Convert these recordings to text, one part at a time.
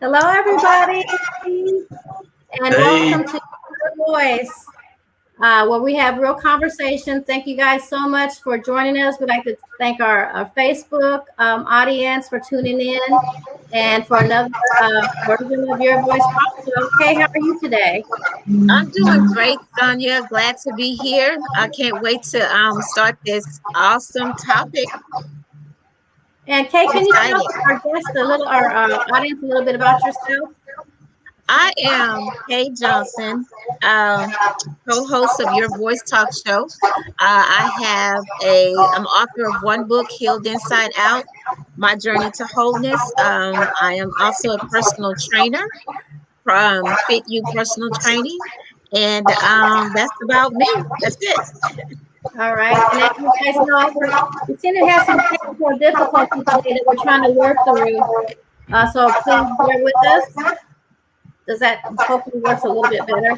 Hello, everybody, and Hey, welcome to Your Voice, where we have real conversation. Thank you guys so much for joining us. We'd like to thank our Facebook audience for tuning in and for another version of Your Voice Talk Show. Kay, how are you today? I'm doing great, Sonia. Glad to be here. I can't wait to start this awesome topic. And Kay, can you tell Excited. our audience a little bit about yourself? I am Kay Johnson, co-host of Your Voice Talk Show. I'm author of one book, Healed Inside Out: My Journey to Wholeness. I am also a personal trainer from Fit You Personal Training, and that's about me. That's it. All right. And as you guys know, we seem to have some technical difficulties today that we're trying to work through. So please bear with us. Does that hopefully works a little bit better?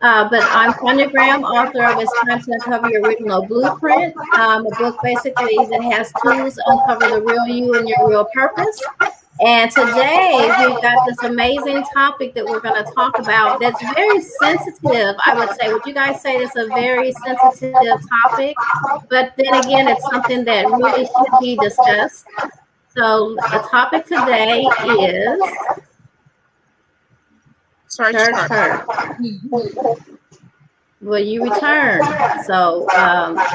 But I'm Sonia Graham, author of It's Time to Uncover Your Original Blueprint, a book basically that has tools to uncover the real you and your real purpose. And today we've got this amazing topic that we're going to talk about that's very sensitive, I would say. Would you guys say it's a very sensitive topic? But then again, it's something that really should be discussed. So the topic today is church hurt. Will you return? So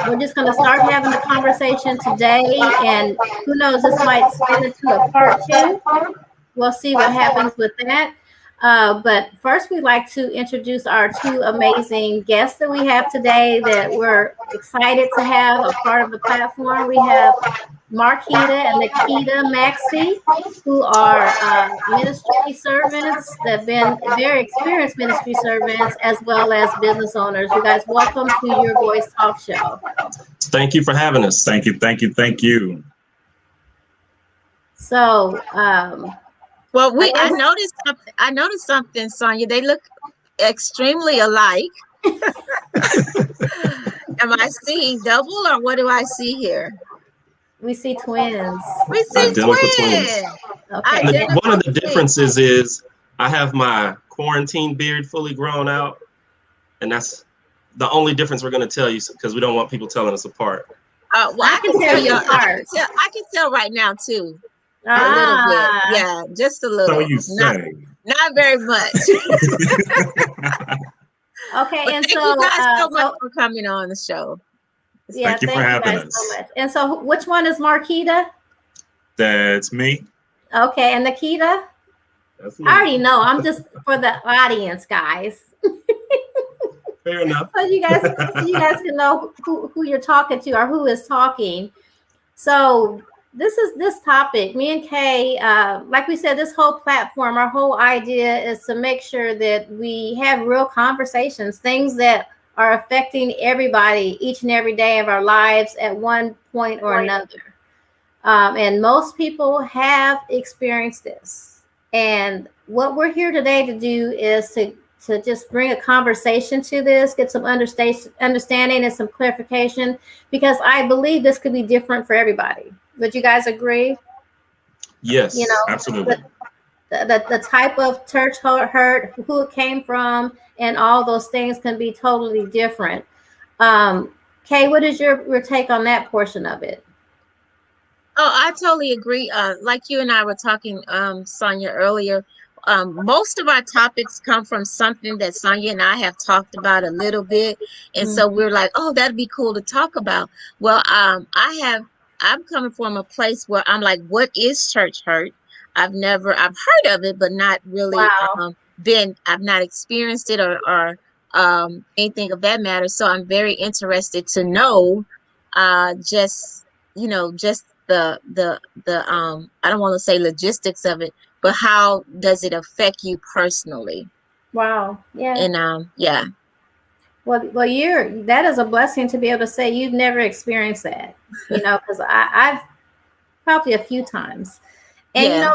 we're just going to start having the conversation today, and who knows, this might spin into a part two. We'll see what happens with that. But first, we'd like to introduce our two amazing guests that we have today that we're excited to have a part of the platform. We have Marquita and Nikita Maxey, who are ministry servants that have been very experienced ministry servants as well as business owners. You guys, welcome to Your Voice Talk Show. thank you for having us. Thank you. So, Well, I noticed something, Sonia. They look extremely alike. Am I seeing double, or what do I see here? we see twins. We see Identical twins. Okay. One of the differences is I have my quarantine beard fully grown out, and that's the only difference we're going to tell you because we don't want people telling us apart. Well, I can tell you apart. I can tell right now too. A little bit, yeah, just a little. So you say. Not very much. Okay, But and thank so you guys so much for coming on the show. Yeah, Thank you for having guys us. so much. And so, which one is Marquita? That's me. Okay, and Nikita? That's I already know. I'm just for the audience, guys. fair enough. So you guys can know who you're talking to or who is talking. So this topic. Me and Kay, like we said, this whole platform, our whole idea is to make sure that we have real conversations, things that are affecting everybody each and every day of our lives at one point or another. And most people have experienced this. And what we're here today to do is to just bring a conversation to this, get some understanding and some clarification, because I believe this could be different for everybody. Would you guys agree? Yes, You know, Absolutely. the type of church hurt, who it came from, and all those things can be totally different. Kay, what is your take on that portion of it? Oh, I totally agree. Like you and I were talking, Sonia, earlier. Most of our topics come from something that Sonia and I have talked about a little bit, and so we're like, "Oh, that'd be cool to talk about." Well, I'm coming from a place where I'm like, "What is church hurt?" I've heard of it, but not really Wow. I've not experienced it or anything of that matter. So I'm very interested to know, just the I don't want to say logistics of it, but how does it affect you personally? Wow. Yeah. And yeah. Well, that is a blessing to be able to say you've never experienced that, because I've probably a few times. And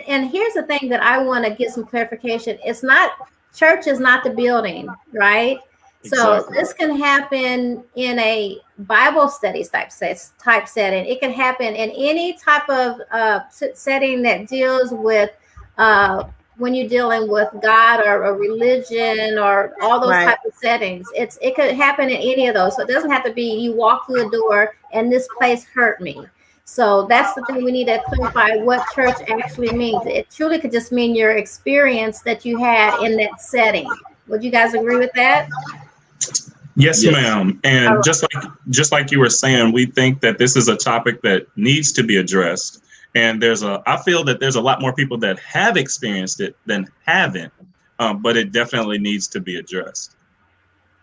and here's the thing that I want to get some clarification. It's not, church is not the building, right? So Exactly. this can happen in a Bible studies type setting. It can happen in any type of setting that deals with when you're dealing with God or a religion or all those Right. type of settings. It could happen in any of those. So it doesn't have to be you walk through the door and this place hurt me. So that's the thing we need to clarify what church actually means. It truly could just mean your experience that you had in that setting. Would you guys agree with that? Yes, Yes. ma'am. And All just like you were saying, we think that this is a topic that needs to be addressed. And I feel that there's a lot more people that have experienced it than haven't, but it definitely needs to be addressed.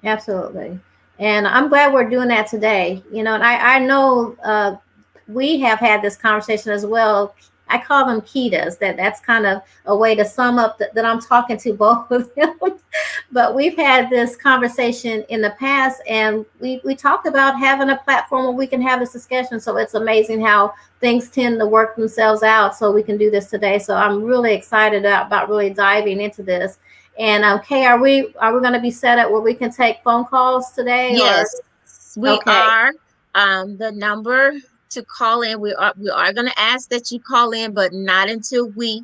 Absolutely. And I'm glad we're doing that today. You know, and I know we have had this conversation as well. I call them Ketas. That's kind of a way to sum up that I'm talking to both of them. But we've had this conversation in the past, and we talked about having a platform where we can have this discussion. So it's amazing how things tend to work themselves out. So we can do this today. So I'm really excited about really diving into this. And Kay, are we going to be set up where we can take phone calls today? Yes, we Okay. are. The number to call in, we are going to ask that you call in, but not until we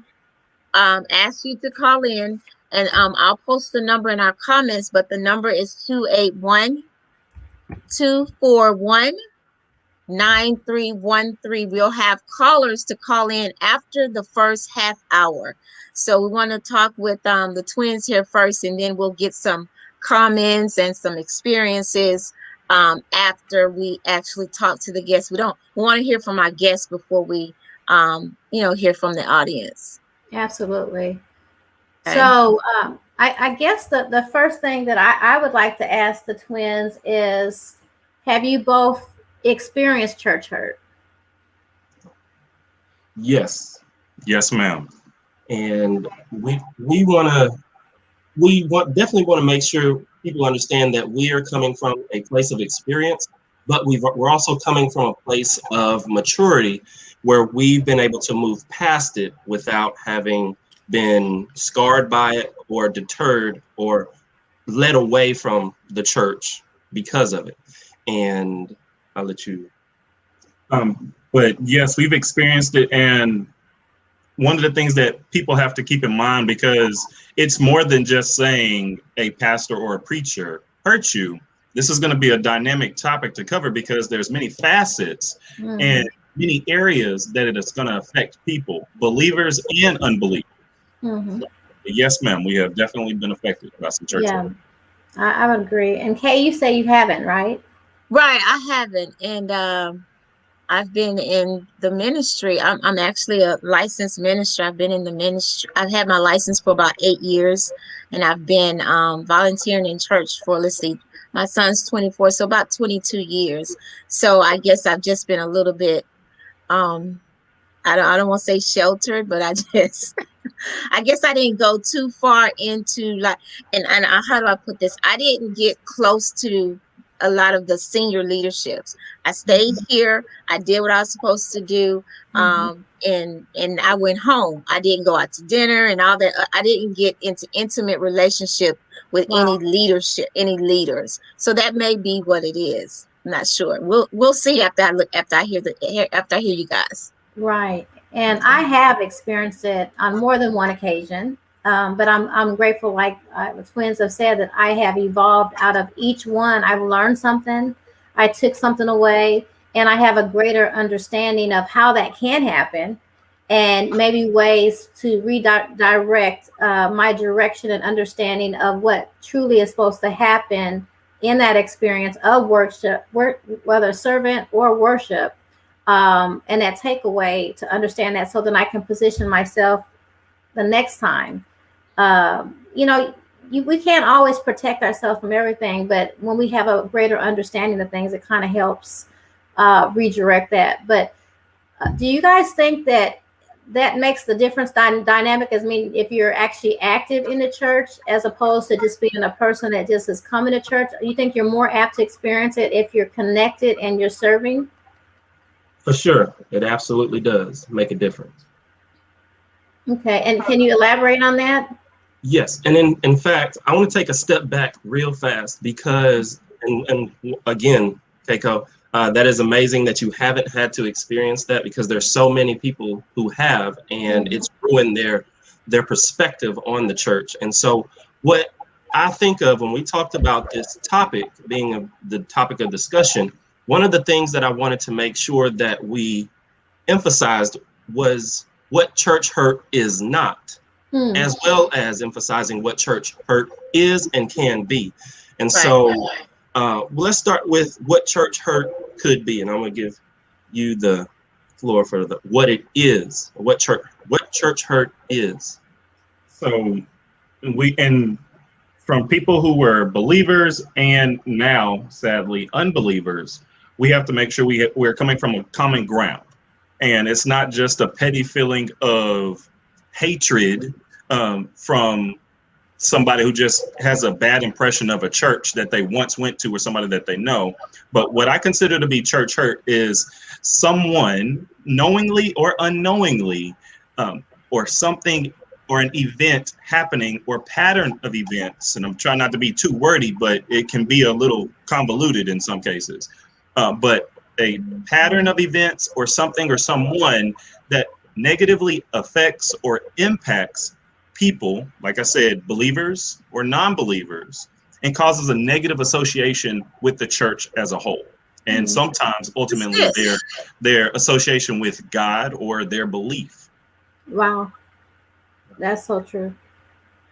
ask you to call in. And I'll post the number in our comments, but the number is 281-241-9313. We'll have callers to call in after the first half hour. So we want to talk with the twins here first, and then we'll get some comments and some experiences after we actually talk to the guests. We want to hear from our guests before we, hear from the audience. Absolutely. Okay. So I guess the first thing that I would like to ask the twins is, have you both experienced church hurt? Yes. Yes, ma'am. And we definitely want to make sure people understand that we are coming from a place of experience, but we're also coming from a place of maturity where we've been able to move past it without having been scarred by it or deterred or led away from the church because of it. And I'll let you. But yes, we've experienced it. And one of the things that people have to keep in mind, because it's more than just saying a pastor or a preacher hurt you. This is going to be a dynamic topic to cover because there's many facets and many areas that it is going to affect people, believers and unbelievers. Yes, ma'am, we have definitely been affected by some church. Yeah, I would agree. And Kay, you say you haven't, right? Right, I haven't. And I've been in the ministry. I'm actually a licensed minister. I've been in the ministry. I've had my license for about 8 years, and I've been volunteering in church for, let's see, my son's 24, so about 22 years. So I guess I've just been a little bit, I don't want to say sheltered, but I guess I didn't go too far into and how do I put this? I didn't get close to a lot of the senior leaderships. I stayed here. I did what I was supposed to do. And I went home. I didn't go out to dinner and all that. I didn't get into intimate relationship with any leaders. So that may be what it is. I'm not sure. We'll see after I hear you guys. Right. And I have experienced it on more than one occasion. But I'm grateful, like the twins have said, that I have evolved out of each one. I've learned something. I took something away, and I have a greater understanding of how that can happen and maybe ways to redirect my direction and understanding of what truly is supposed to happen in that experience of worship, whether servant or worship, and that takeaway to understand that so then I can position myself the next time. We can't always protect ourselves from everything, but when we have a greater understanding of things, it kind of helps redirect that. But do you guys think that makes the difference dynamic? If you're actually active in the church as opposed to just being a person that just is coming to church, you think you're more apt to experience it if you're connected and you're serving? For sure. It absolutely does make a difference. Okay. And can you elaborate on that? Yes. And in fact, I want to take a step back real fast because, and again, Keiko, that is amazing that you haven't had to experience that because there's so many people who have, and it's ruined their perspective on the church. And so what I think of when we talked about this topic being the topic of discussion, one of the things that I wanted to make sure that we emphasized was what church hurt is not, as well as emphasizing what church hurt is and can be. And so let's start with what church hurt could be. And I'm going to give you the floor for what it is, what church hurt is. So from people who were believers and now, sadly, unbelievers, we have to make sure we're coming from a common ground. And it's not just a petty feeling of hatred from somebody who just has a bad impression of a church that they once went to or somebody that they know. But what I consider to be church hurt is someone knowingly or unknowingly or something or an event happening or pattern of events. And I'm trying not to be too wordy, but it can be a little convoluted in some cases. But a pattern of events or something or someone that negatively affects or impacts people, like I said, believers or non-believers, and causes a negative association with the church as a whole. And sometimes ultimately their association with God or their belief. Wow. That's so true.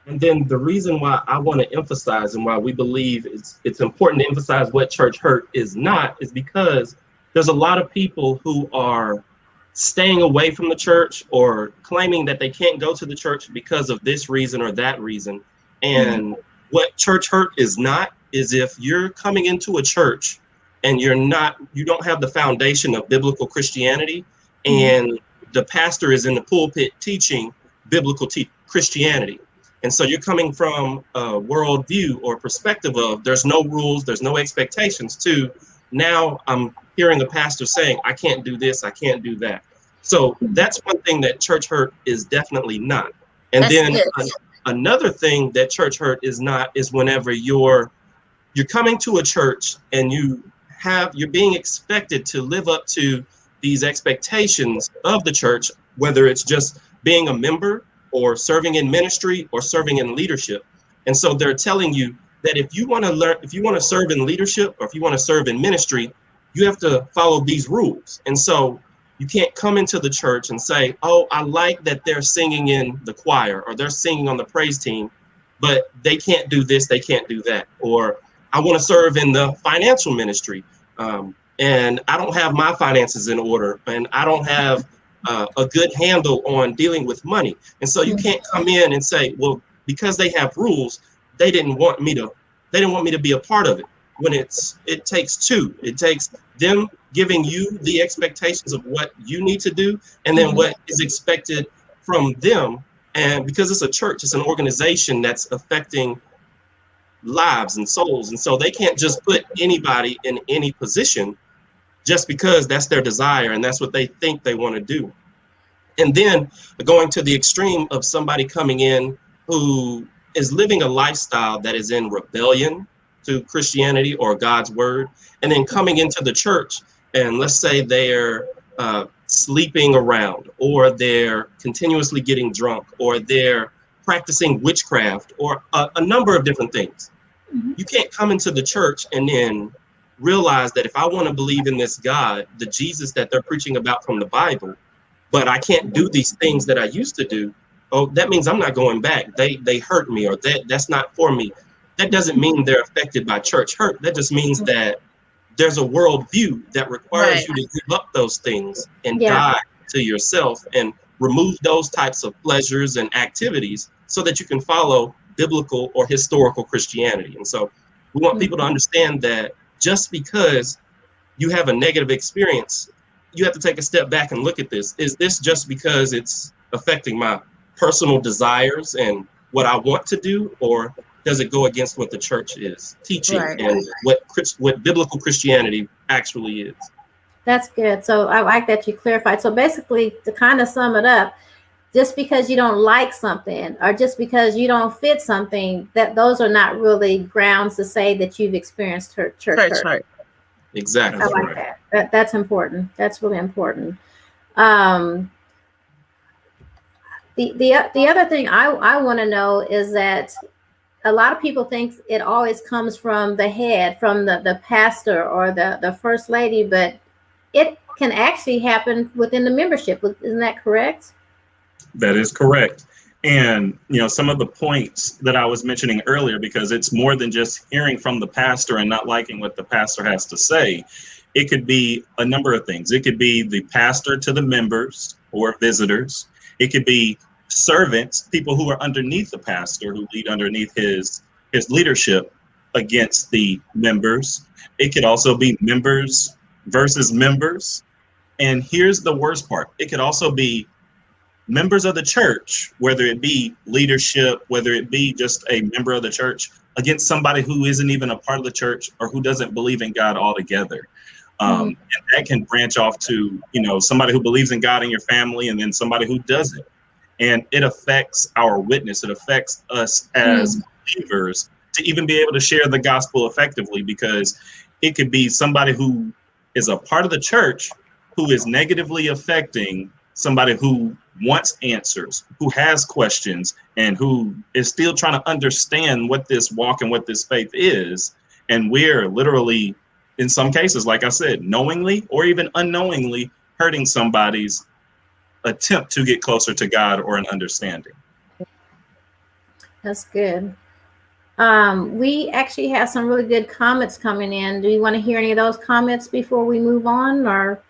And then the reason why I want to emphasize and why we believe it's important to emphasize what church hurt is not is because there's a lot of people who are staying away from the church or claiming that they can't go to the church because of this reason or that reason. And what church hurt is not is if you're coming into a church and you don't have the foundation of biblical Christianity and the pastor is in the pulpit teaching biblical Christianity. And so you're coming from a worldview or perspective of there's no rules, there's no expectations to now I'm hearing a pastor saying, I can't do this, I can't do that. So that's one thing that church hurt is definitely not. And then another thing that church hurt is not is whenever you're coming to a church and you're being expected to live up to these expectations of the church, whether it's just being a member or serving in ministry or serving in leadership. And so they're telling you that if you want to serve in leadership or if you want to serve in ministry, you have to follow these rules. And so you can't come into the church and say, oh, I like that they're singing in the choir or they're singing on the praise team, but they can't do this, they can't do that. Or I want to serve in the financial ministry and I don't have my finances in order and I don't have a good handle on dealing with money. And so you can't come in and say, well, because they have rules, they didn't want me to be a part of it. When it takes two. It takes them giving you the expectations of what you need to do and then what is expected from them. And because it's a church, it's an organization that's affecting lives and souls. And so they can't just put anybody in any position just because that's their desire and that's what they think they want to do. And then going to the extreme of somebody coming in who is living a lifestyle that is in rebellion to Christianity or God's word, and then coming into the church and let's say they're sleeping around or they're continuously getting drunk or they're practicing witchcraft or a number of different things. You can't come into the church and then realize that if I want to believe in this God, the Jesus that they're preaching about from the Bible, but I can't do these things that I used to do, oh, that means I'm not going back. They hurt me or that's not for me. That doesn't mean they're affected by church hurt. That just means that there's a worldview that requires you to give up those things and die to yourself and remove those types of pleasures and activities so that you can follow biblical or historical Christianity. And so we want people to understand that just because you have a negative experience, you have to take a step back and look at this. Is this just because it's affecting my personal desires and what I want to do, or does it go against what the church is teaching and what biblical Christianity actually is? That's good. So I like that you clarified. So basically, to kind of sum it up, just because you don't like something or just because you don't fit something, that those are not really grounds to say that you've experienced church hurt. Exactly. I like that. That's important. That's really important. The The other thing I want to know is that a lot of people think it always comes from the head, from the pastor or the first lady, but it can actually happen within the membership. Isn't that correct? That is correct. And, some of the points that I was mentioning earlier, because it's more than just hearing from the pastor and not liking what the pastor has to say. It could be a number of things. It could be the pastor to the members or visitors. It could be servants, people who are underneath the pastor, who lead underneath his leadership against the members. It could also be members versus members. And here's the worst part. It could also be members of the church, whether it be leadership, whether it be just a member of the church, against somebody who isn't even a part of the church or who doesn't believe in God altogether. And that can branch off to, somebody who believes in God in your family and then somebody who doesn't. And it affects our witness. It affects us as believers to even be able to share the gospel effectively, because it could be somebody who is a part of the church who is negatively affecting somebody who wants answers, who has questions, and who is still trying to understand what this walk and what this faith is. And we're literally, in some cases, like I said, knowingly or even unknowingly hurting somebody's attempt to get closer to God or an understanding. That's good. We actually have some really good comments coming in. Do you want to hear any of those comments before we move on? Or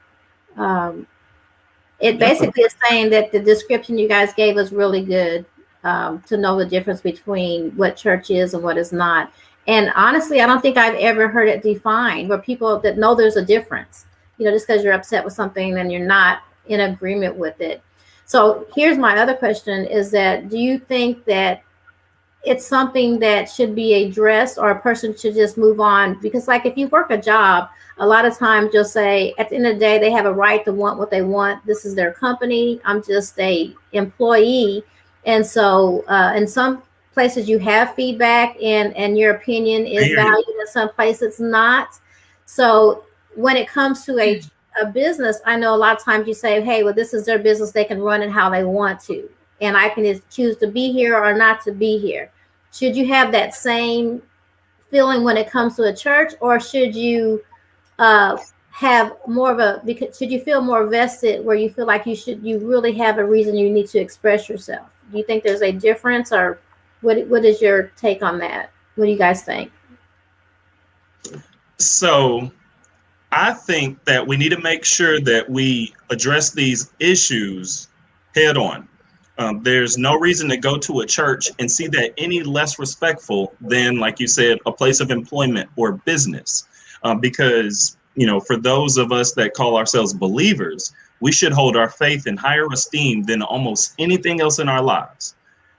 it basically is saying that the description you guys gave was really good, to know the difference between what church is and what is not. And honestly, I don't think I've ever heard it defined where people that know there's a difference, just because you're upset with something and you're not in agreement with it. So here's my other question is that, do you think that it's something that should be addressed, or a person should just move on? Because like if you work a job, a lot of times you'll say at the end of the day, they have a right to want what they want. This is their company. I'm just a employee. And so in some places you have feedback and your opinion is valued, in some places it's not. So when it comes to a business, I know a lot of times you say, hey, well, this is their business. They can run it how they want to. And I can just choose to be here or not to be here. Should you have that same feeling when it comes to a church, or should you have more of should you feel more vested where you feel like you really have a reason you need to express yourself? Do you think there's a difference, or what is your take on that? What do you guys think? So I think that we need to make sure that we address these issues head on. There's no reason to go to a church and see that any less respectful than, like you said, a place of employment or business. Because, for those of us that call ourselves believers, we should hold our faith in higher esteem than almost anything else in our lives.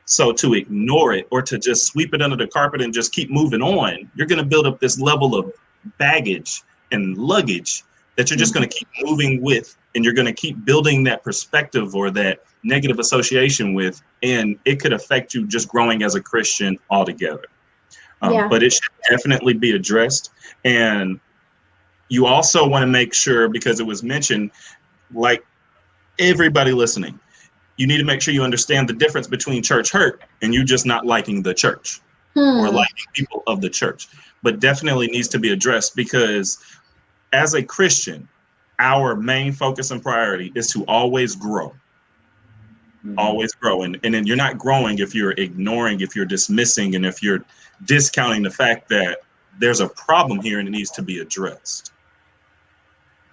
So to ignore it or to just sweep it under the carpet and just keep moving on, you're going to build up this level of baggage and luggage that you're just going to keep moving with, and you're going to keep building that perspective or that negative association with, and it could affect you just growing as a Christian altogether. But it should definitely be addressed. And you also want to make sure, because it was mentioned, like everybody listening, you need to make sure you understand the difference between church hurt and you just not liking the church or liking people of the church. But definitely needs to be addressed, because as a Christian, our main focus and priority is to always grow. Always grow. And then you're not growing if you're ignoring, if you're dismissing, and if you're discounting the fact that there's a problem here and it needs to be addressed.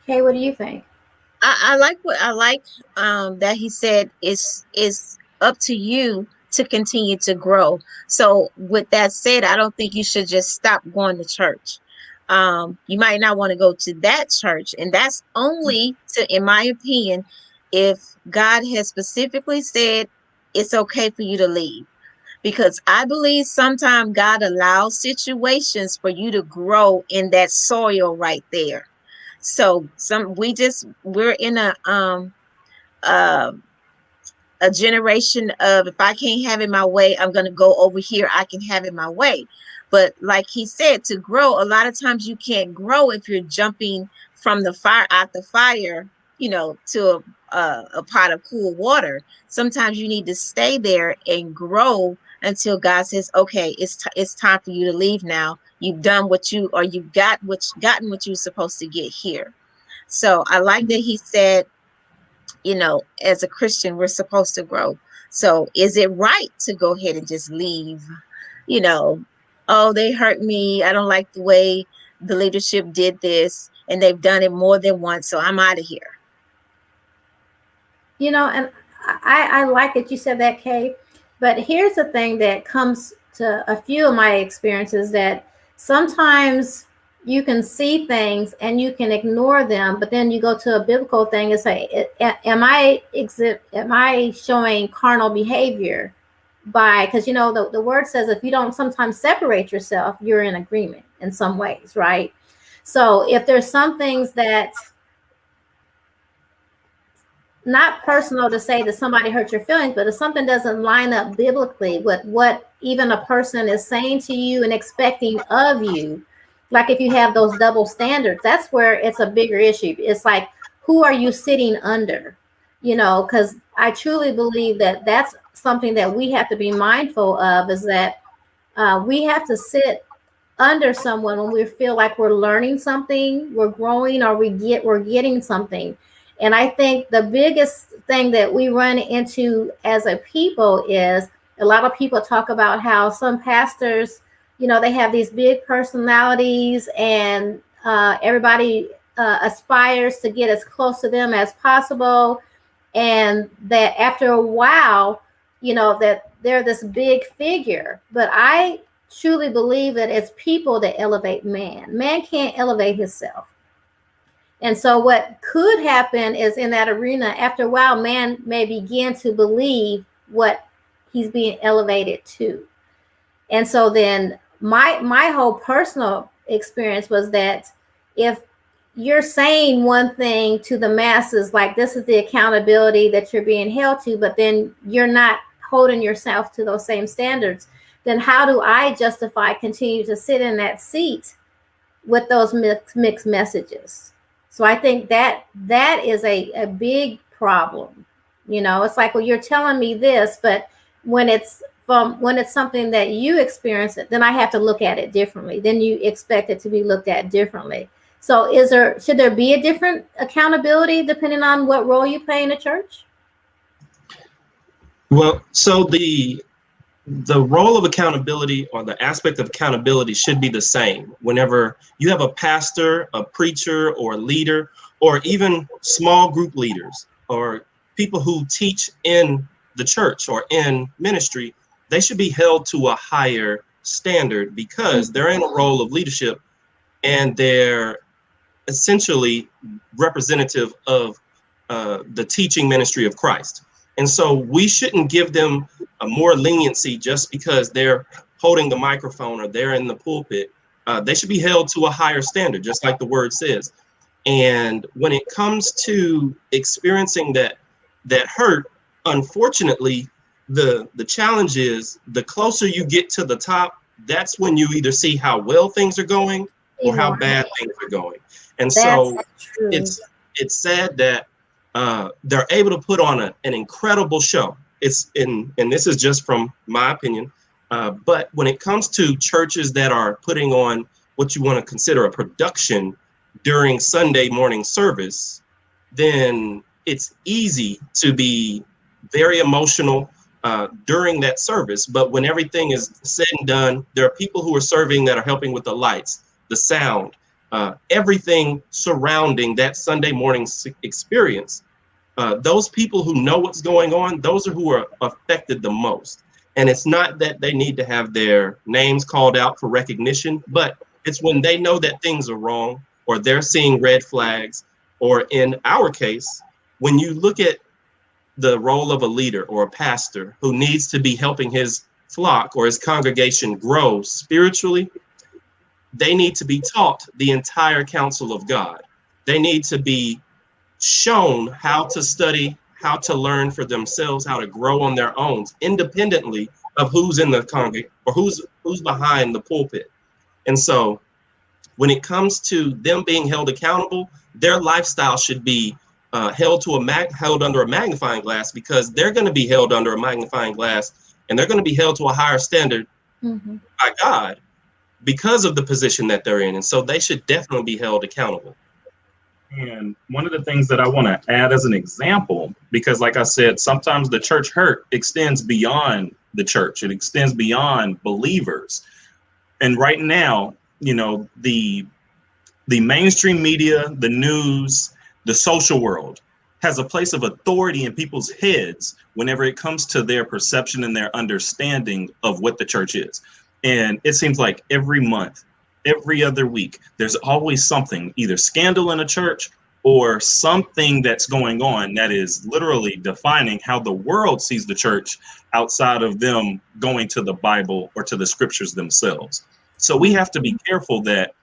Okay, what do you think? I like that he said it's up to you to continue to grow. So with that said, I don't think you should just stop going to church. You might not want to go to that church, and that's only in my opinion, if God has specifically said it's okay for you to leave. Because I believe sometimes God allows situations for you to grow in that soil right there. So we're in a generation of, if I can't have it my way, I'm going to go over here. I can have it my way. But like he said, to grow, a lot of times you can't grow if you're jumping from the fire, to a pot of cool water. Sometimes you need to stay there and grow until God says, okay, it's time for you to leave now. You've done what you, or you've gotten what you're supposed to get here. So I like that he said, you know, as a Christian, we're supposed to grow. So is it right to go ahead and just leave? You know, oh, they hurt me. I don't like the way the leadership did this, and they've done it more than once, so I'm out of here. You know, and I like that you said that, Kay. But here's the thing that comes to a few of my experiences, that sometimes you can see things and you can ignore them, but then you go to a biblical thing and say, am I showing carnal behavior? Because, you know, the word says if you don't sometimes separate yourself, you're in agreement in some ways, right? So if there's some things that, not personal to say that somebody hurt your feelings, but if something doesn't line up biblically with what even a person is saying to you and expecting of you, like if you have those double standards, that's where it's a bigger issue. It's like, who are you sitting under? You know, because I truly believe that that's something that we have to be mindful of, is that we have to sit under someone when we feel like we're learning something, we're growing, or we're getting something. And I think the biggest thing that we run into as a people is, a lot of people talk about how some pastors, you know, they have these big personalities, and everybody aspires to get as close to them as possible. And that after a while, you know, that they're this big figure. But I truly believe that it's people that elevate man. Man can't elevate himself. And so what could happen is, in that arena, after a while, man may begin to believe what he's being elevated to. And so then my whole personal experience was that if you're saying one thing to the masses, like this is the accountability that you're being held to, but then you're not holding yourself to those same standards, then how do I justify continue to sit in that seat with those mixed messages? So I think that is a big problem. You know, it's like, well, you're telling me this, but when it's something that you experience, then I have to look at it differently. Then you expect it to be looked at differently. So should there be a different accountability depending on what role you play in the church? Well, so the role of accountability, or the aspect of accountability, should be the same whenever you have a pastor, a preacher, or a leader, or even small group leaders, or people who teach in the church or in ministry. They should be held to a higher standard because they're in a role of leadership, and they're essentially representative of the teaching ministry of Christ. And so we shouldn't give them a more leniency just because they're holding the microphone or they're in the pulpit. They should be held to a higher standard, just like the word says. And when it comes to experiencing that hurt, unfortunately, the challenge is, the closer you get to the top, that's when you either see how well things are going or how bad things are going. And so it's sad that they're able to put on an incredible show. And this is just from my opinion, but when it comes to churches that are putting on what you want to consider a production during Sunday morning service, then it's easy to be very emotional during that service. But when everything is said and done, there are people who are serving that are helping with the lights, the sound, everything surrounding that Sunday morning experience. Those people who know what's going on, those are who are affected the most. And it's not that they need to have their names called out for recognition, but it's when they know that things are wrong, or they're seeing red flags, or in our case, when you look at the role of a leader or a pastor who needs to be helping his flock or his congregation grow spiritually, they need to be taught the entire counsel of God. They need to be shown how to study, how to learn for themselves, how to grow on their own, independently of who's in the congregation or who's behind the pulpit. And so when it comes to them being held accountable, their lifestyle should be held under a magnifying glass, because they're going to be held under a magnifying glass, and they're going to be held to a higher standard by God because of the position that they're in. And so they should definitely be held accountable. And one of the things that I want to add as an example, because like I said, sometimes the church hurt extends beyond the church. It extends beyond believers. And right now, you know, the mainstream media, the news, the social world has a place of authority in people's heads whenever it comes to their perception and their understanding of what the church is. And it seems like every month, every other week, there's always something, either scandal in a church or something that's going on that is literally defining how the world sees the church outside of them going to the Bible or to the scriptures themselves. So we have to be careful that,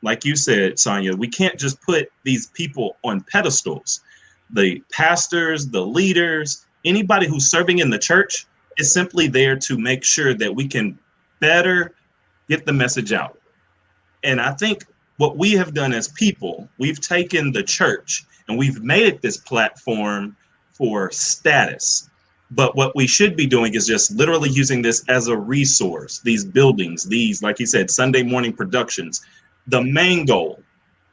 like you said, Sonia, we can't just put these people on pedestals. The pastors, the leaders, anybody who's serving in the church is simply there to make sure that we can better get the message out. And I think what we have done as people, we've taken the church and we've made it this platform for status. But what we should be doing is just literally using this as a resource. These buildings, these, like you said, Sunday morning productions. The main goal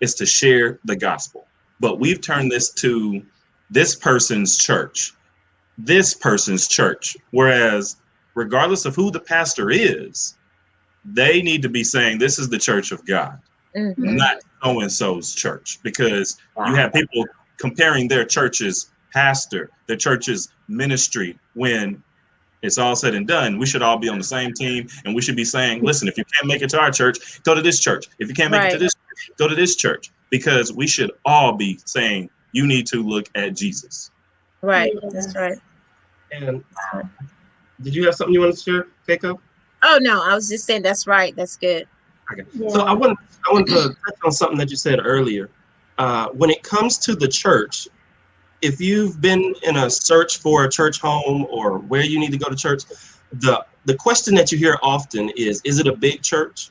is to share the gospel. But we've turned this to this person's church, whereas regardless of who the pastor is, they need to be saying, this is the church of God, not so-and-so's church, because you have people comparing their church's pastor, their church's ministry, when it's all said and done. We should all be on the same team, and we should be saying, listen, if you can't make it to our church, go to this church. If you can't make it to this church, go to this church, because we should all be saying, you need to look at Jesus. Right, that's right. And did you have something you wanted to share, Keiko? Oh, no, I was just saying that's right. That's good. Okay. Yeah. So I want to touch on something that you said earlier. When it comes to the church, if you've been in a search for a church home or where you need to go to church, the question that you hear often is it a big church?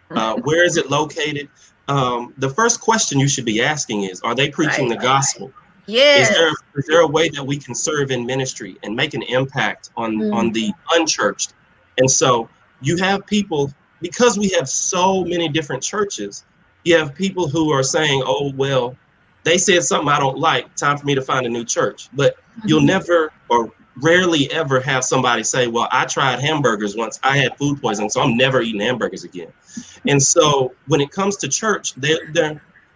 Where is it located? The first question you should be asking is, are they preaching the gospel? Yes. Is there a way that we can serve in ministry and make an impact on the unchurched? And so you have people, because we have so many different churches, you have people who are saying, oh, well, they said something I don't like, time for me to find a new church. But you'll never or rarely ever have somebody say, well, I tried hamburgers once, I had food poisoning, so I'm never eating hamburgers again. And so when it comes to church,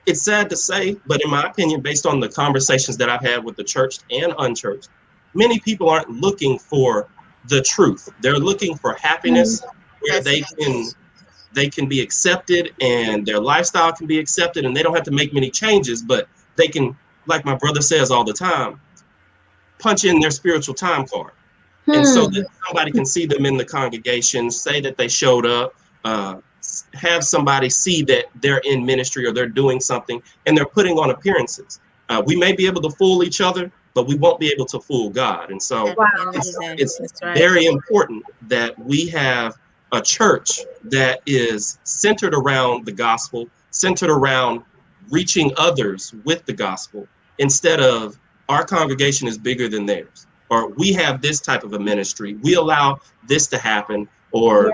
it's sad to say, but in my opinion, based on the conversations that I've had with the churched and unchurched, many people aren't looking for the truth. They're looking for happiness, where they can be accepted and their lifestyle can be accepted, and they don't have to make many changes, but they can, like my brother says all the time, punch in their spiritual time card. And so that somebody can see them in the congregation, say that they showed up, have somebody see that they're in ministry or they're doing something, and they're putting on appearances. We may be able to fool each other, but we won't be able to fool God. And so it's very important that we have a church that is centered around the gospel, centered around reaching others with the gospel, instead of our congregation is bigger than theirs, or we have this type of a ministry, we allow this to happen, or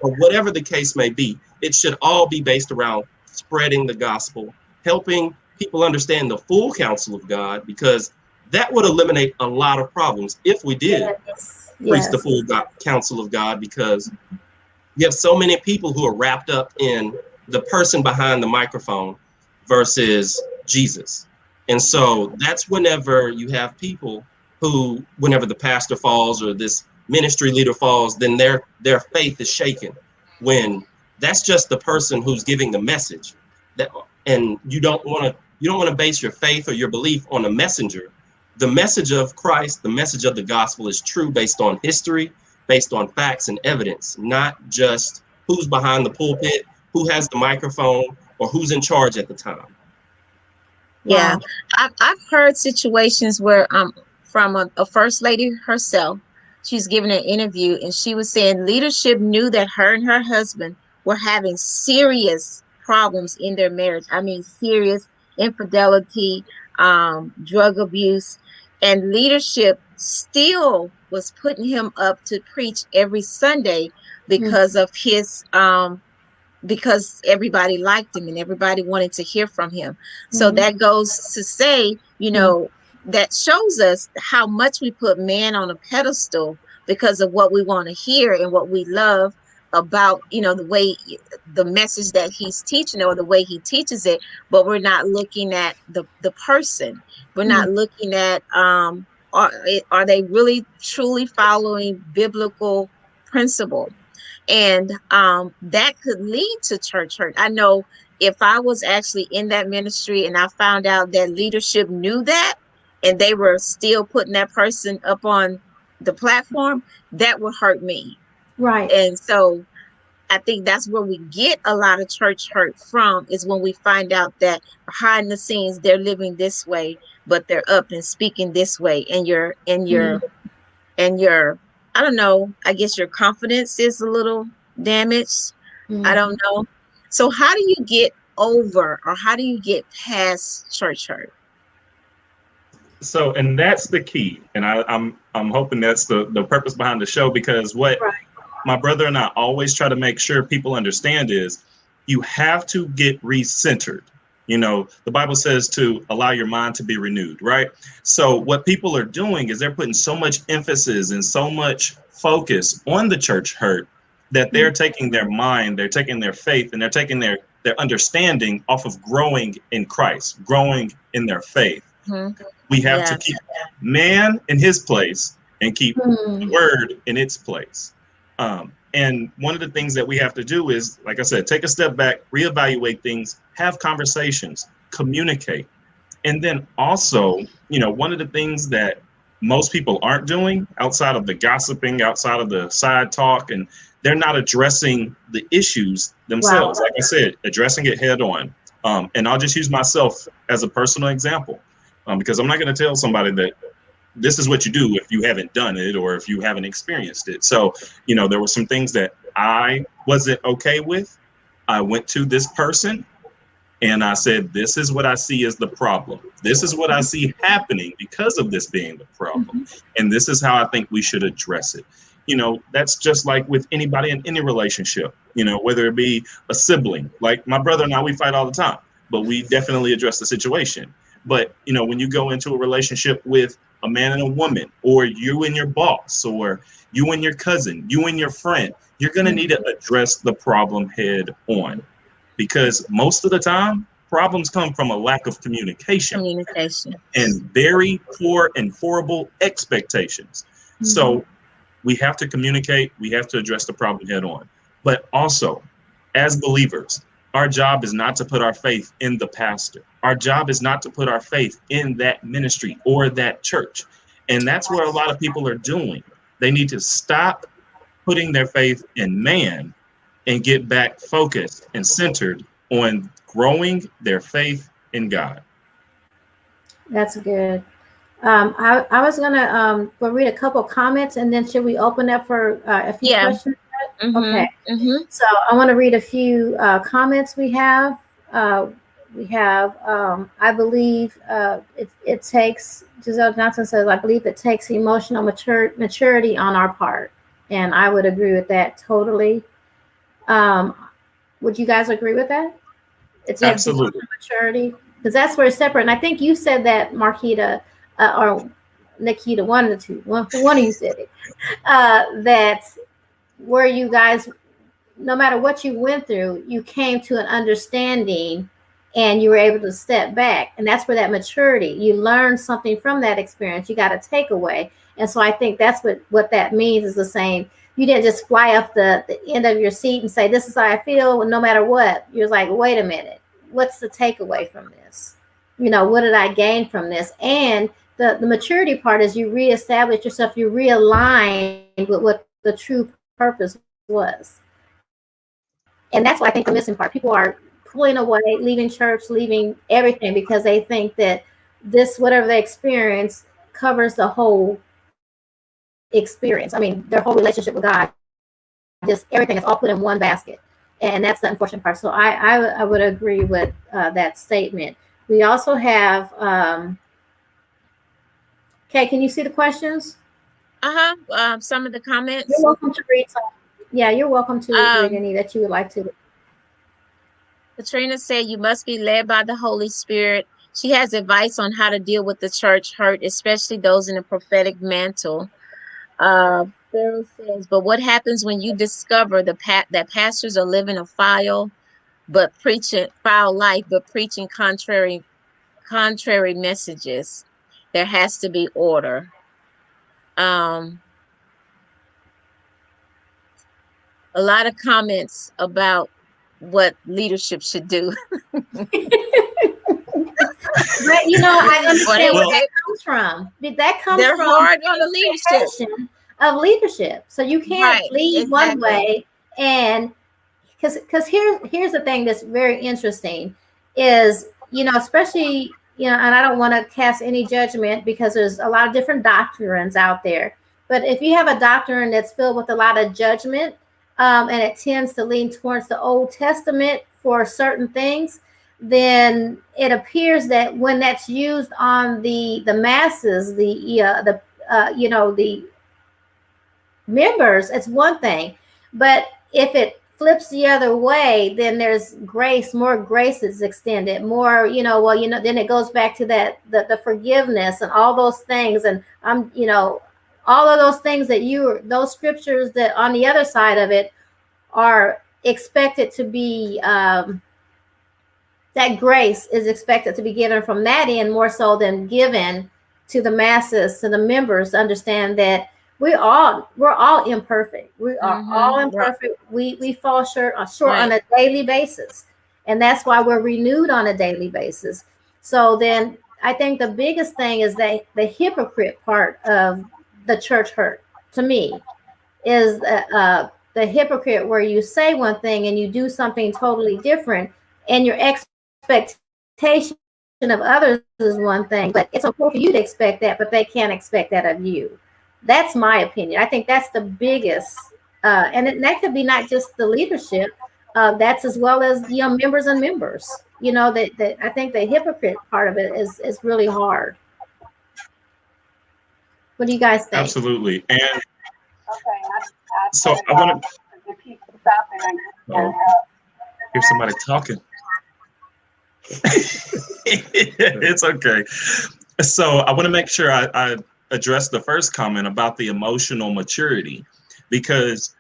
whatever the case may be. It should all be based around spreading the gospel, helping people understand the full counsel of God, because that would eliminate a lot of problems if we did preach the full counsel of God, because you have so many people who are wrapped up in the person behind the microphone versus Jesus. And so that's whenever you have people who, whenever the pastor falls or this ministry leader falls, then their faith is shaken, when that's just the person who's giving the message. And you don't want to base your faith or your belief on a messenger. The message of Christ, the message of the gospel, is true based on history, based on facts and evidence, not just who's behind the pulpit, who has the microphone, or who's in charge at the time. Yeah, I've heard situations where from a first lady herself, she's giving an interview and she was saying leadership knew that her and her husband were having serious problems in their marriage. I mean, serious infidelity, drug abuse, and leadership still was putting him up to preach every Sunday because of his because everybody liked him and everybody wanted to hear from him. So that goes to say, you know, that shows us how much we put man on a pedestal because of what we want to hear and what we love about, you know, the way, the message that he's teaching or the way he teaches it, but we're not looking at the person. We're not looking at are they really truly following biblical principle? And that could lead to church hurt. I know if I was actually in that ministry and I found out that leadership knew that and they were still putting that person up on the platform, that would hurt me. Right. And so I think that's where we get a lot of church hurt from, is when we find out that behind the scenes they're living this way, but they're up and speaking this way, and your I don't know, I guess your confidence is a little damaged. I don't know. So how do you get over, or how do you get past church hurt? So, and that's the key. And I'm hoping that's the purpose behind the show, because what my brother and I always try to make sure people understand is you have to get recentered. You know, the Bible says to allow your mind to be renewed, right? So what people are doing is they're putting so much emphasis and so much focus on the church hurt that they're taking their mind, they're taking their faith, and they're taking their understanding off of growing in Christ, growing in their faith. We have to keep man in his place and keep the word in its place. And one of the things that we have to do is, like I said, take a step back, reevaluate things, have conversations, communicate. And then also, you know, one of the things that most people aren't doing outside of the gossiping, outside of the side talk, and they're not addressing the issues themselves. Like I said, addressing it head on. And I'll just use myself as a personal example, because I'm not going to tell somebody that this is what you do if you haven't done it or if you haven't experienced it. So, you know, there were some things that I wasn't okay with. I went to this person and I said, this is what I see as the problem. This is what I see happening because of this being the problem. And this is how I think we should address it. You know, that's just like with anybody in any relationship, you know, whether it be a sibling, like my brother and I, we fight all the time, but we definitely address the situation. But, you know, when you go into a relationship with a man and a woman, or you and your boss, or you and your cousin, you and your friend, you're going to need to address the problem head on, because most of the time problems come from a lack of communication and very poor and horrible expectations. So we have to communicate. We have to address the problem head on. But also, as believers, our job is not to put our faith in the pastor. Our job is not to put our faith in that ministry or that church. And that's what a lot of people are doing. They need to stop putting their faith in man and get back focused and centered on growing their faith in God. That's good. I was gonna go read a couple comments, and then should we open up for a few questions? Okay. So I want to read a few comments we have. I believe it takes, Giselle Johnson says, I believe it takes emotional maturity on our part. And I would agree with that totally. Would you guys agree with that? It takes Absolutely maturity, because that's where it's separate. And I think you said that, Marquita, or Nikita, one of the two, one of you said it, that where you guys, no matter what you went through, you came to an understanding and you were able to step back. And that's where that maturity, you learned something from that experience. You got a takeaway. And so I think that's what that means, is the same. You didn't just fly off the end of your seat and say, this is how I feel, no matter what. You're like, wait a minute, what's the takeaway from this? You know, what did I gain from this? And the maturity part is you reestablish yourself, you realign with what the true purpose was. And that's why I think the missing part. People are pulling away, leaving church, leaving everything, because they think that this, whatever they experience, covers the whole experience. I mean, their whole relationship with God, just everything is all put in one basket. And that's the unfortunate part. So I would agree with that statement. We also have, okay, can you see the questions? Some of the comments. You're welcome to read some. Yeah, you're welcome to read any that you would like to. Katrina said, you must be led by the Holy Spirit. She has advice on how to deal with the church hurt, especially those in the prophetic mantle. Pharaoh says, but what happens when you discover that pastors are living a foul life, but preaching contrary messages? There has to be order. A lot of comments about what leadership should do. But I understand where that comes from. That comes they're from hard on the leadership of leadership. So you can't lead one way, and because here's the thing that's very interesting is, especially, and I don't want to cast any judgment because there's a lot of different doctrines out there. But if you have a doctrine that's filled with a lot of judgment, and it tends to lean towards the Old Testament for certain things, then it appears that when that's used on the masses, the members, it's one thing. But if it flips the other way, then there's grace, more grace is extended, more, then it goes back to that, the forgiveness and all those things. And all of those things those scriptures that on the other side of it are expected to be, that grace is expected to be given from that end more so than given to the masses, to the members, to understand that we're all imperfect. We are all imperfect. We fall short on a daily basis. And that's why we're renewed on a daily basis. So then I think the biggest thing is that the hypocrite part of the church hurt, to me, is the hypocrite where you say one thing and you do something totally different, and your expectation of others is one thing, but it's okay for you to expect that, but they can't expect that of you. That's my opinion. I think that's the biggest, and that could be not just the leadership, that's as well as members and members. That I think the hypocrite part of it is really hard. What do you guys think? Absolutely. And so I want to hear somebody talking. It's okay. So I want to make sure I address the first comment about the emotional maturity, because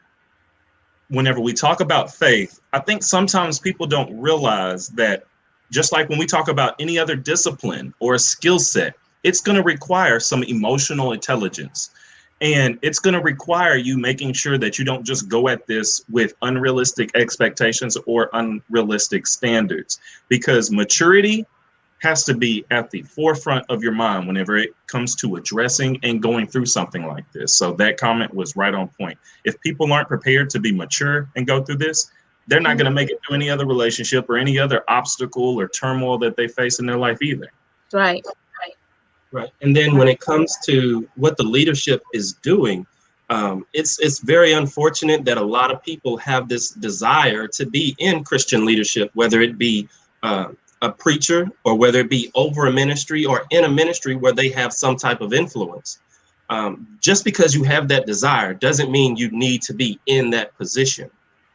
whenever we talk about faith, I think sometimes people don't realize that just like when we talk about any other discipline or a skill set, it's going to require some emotional intelligence. And it's going to require you making sure that you don't just go at this with unrealistic expectations or unrealistic standards, because maturity has to be at the forefront of your mind whenever it comes to addressing and going through something like this. So that comment was right on point. If people aren't prepared to be mature and go through this, they're not going to make it through any other relationship or any other obstacle or turmoil that they face in their life either. Right. And then when it comes to what the leadership is doing, it's very unfortunate that a lot of people have this desire to be in Christian leadership, whether it be a preacher or whether it be over a ministry or in a ministry where they have some type of influence. Just because you have that desire doesn't mean you need to be in that position.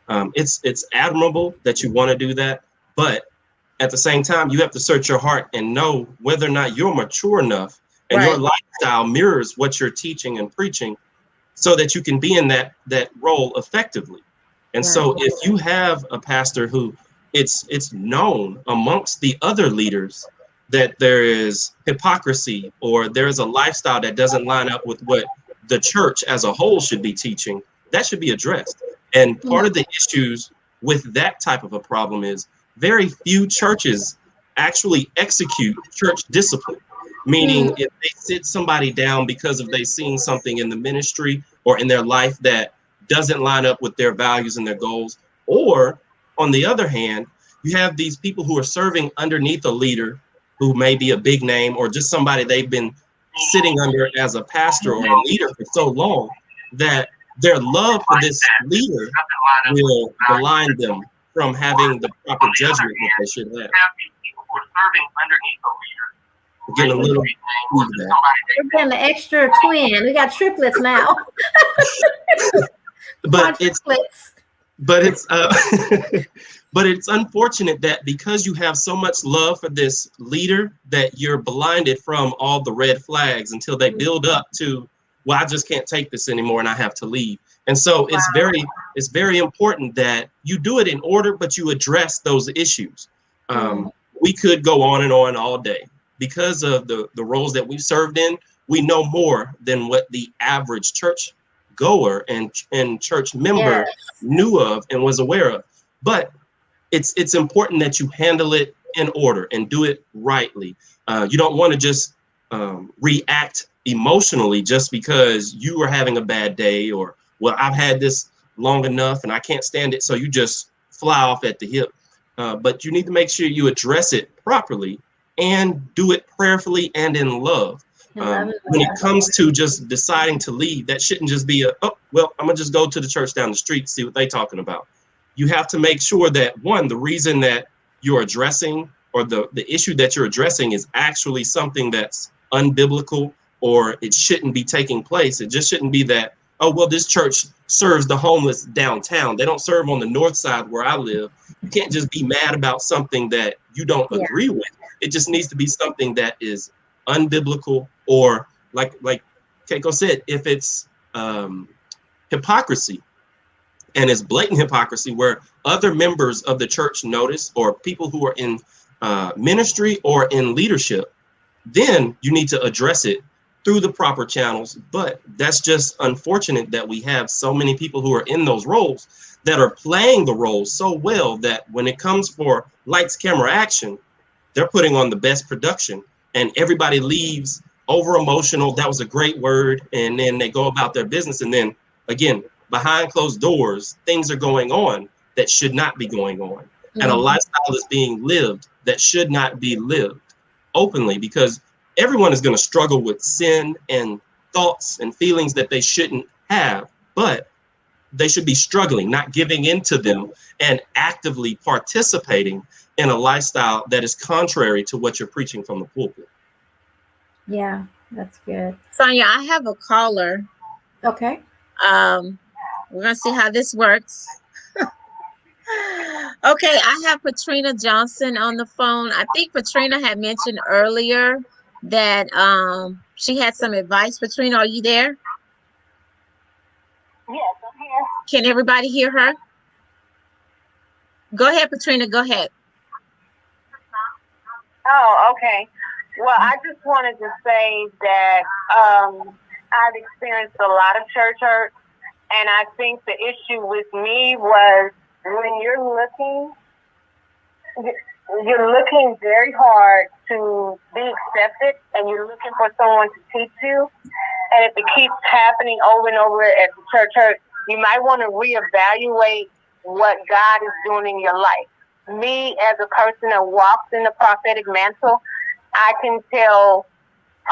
It's admirable that you want to do that, but at the same time, you have to search your heart and know whether or not you're mature enough and your lifestyle mirrors what you're teaching and preaching, so that you can be in that role effectively. And so if you have a pastor who it's known amongst the other leaders that there is hypocrisy or there is a lifestyle that doesn't line up with what the church as a whole should be teaching, that should be addressed. And part of the issues with that type of a problem is very few churches actually execute church discipline, meaning if they sit somebody down because of they seen something in the ministry or in their life that doesn't line up with their values and their goals, or on the other hand, you have these people who are serving underneath a leader who may be a big name or just somebody they've been sitting under as a pastor or a leader for so long that their love for this leader will blind them from having the proper judgment that they should have. We're getting a little feedback. We're getting the extra twin. We got triplets now. But it's Quadruplets. but it's but it's unfortunate that because you have so much love for this leader that you're blinded from all the red flags until they build up to, well, I just can't take this anymore and I have to leave. And so it's very important that you do it in order, but you address those issues. We could go on and on all day because of the roles that we've served in. We know more than what the average church goer and church member knew of and was aware of. But it's important that you handle it in order and do it rightly. You don't want to just react emotionally just because you are having a bad day, or, well, I've had this long enough and I can't stand it. So you just fly off at the hip. But you need to make sure you address it properly and do it prayerfully and in love. When it comes to just deciding to leave, that shouldn't just be I'm gonna just go to the church down the street, see what they're talking about. You have to make sure that, one, the reason that you're addressing, or the issue that you're addressing, is actually something that's unbiblical, or it shouldn't be taking place. It just shouldn't be that, oh, well, this church serves the homeless downtown. They don't serve on the north side where I live. You can't just be mad about something that you don't agree with. It just needs to be something that is unbiblical, or like Keiko said, if it's hypocrisy, and it's blatant hypocrisy where other members of the church notice, or people who are in ministry or in leadership, then you need to address it through the proper channels. But that's just unfortunate that we have so many people who are in those roles that are playing the roles so well that when it comes for lights, camera, action, they're putting on the best production, and everybody leaves over emotional. That was a great word. And then they go about their business. And then again, behind closed doors, things are going on that should not be going on. And a lifestyle is being lived that should not be lived openly, because everyone is going to struggle with sin and thoughts and feelings that they shouldn't have, but they should be struggling, not giving into them, and actively participating in a lifestyle that is contrary to what you're preaching from the pulpit. Yeah, that's good. Sonia, I have a caller. Okay. We're gonna see how this works. Okay, I have Patrina Johnson on the phone. I think Patrina had mentioned earlier that she had some advice. Patrina, are you there? Yes, I'm here. Can everybody hear her? Go ahead, Patrina, go ahead. Oh, okay. Well, I just wanted to say that I've experienced a lot of church hurt, and I think the issue with me was when you're looking very hard to be accepted, and you're looking for someone to teach you, and if it keeps happening over and over at the church hurt, you might want to reevaluate what God is doing in your life. Me, as a person that walks in the prophetic mantle, I can tell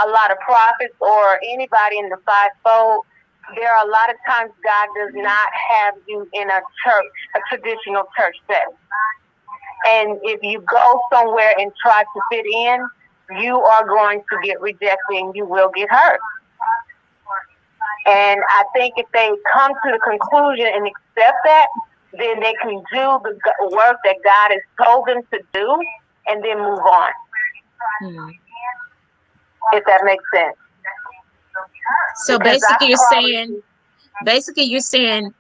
a lot of prophets or anybody in the fivefold, there are a lot of times God does not have you in a church, a traditional church setting. And if you go somewhere and try to fit in, you are going to get rejected and you will get hurt. And I think if they come to the conclusion and accept that, then they can do the work that God has told them to do and then move on. If that makes sense. So basically you're saying